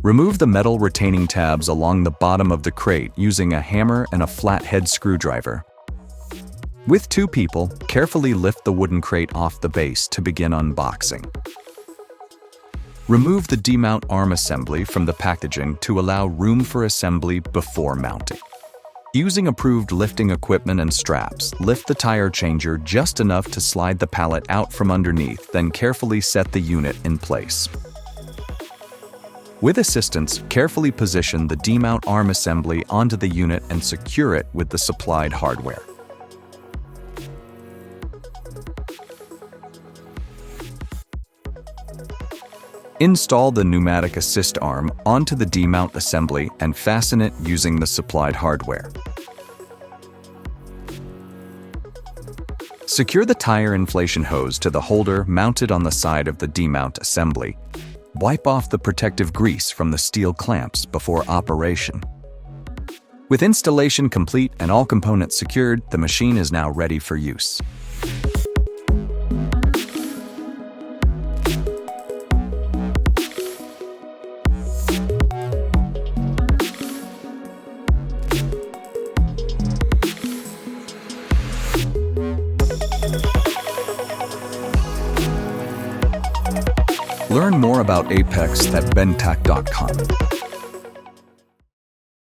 Remove the metal retaining tabs along the bottom of the crate using a hammer and a flathead screwdriver. With 2 people, carefully lift the wooden crate off the base to begin unboxing. Remove the demount arm assembly from the packaging to allow room for assembly before mounting. Using approved lifting equipment and straps, lift the tire changer just enough to slide the pallet out from underneath, then carefully set the unit in place. With assistance, carefully position the demount arm assembly onto the unit and secure it with the supplied hardware. Install the pneumatic assist arm onto the demount assembly and fasten it using the supplied hardware. Secure the tire inflation hose to the holder mounted on the side of the demount assembly. Wipe off the protective grease from the steel clamps before operation. With installation complete and all components secured, the machine is now ready for use. Learn more about Apex at BendPak.com.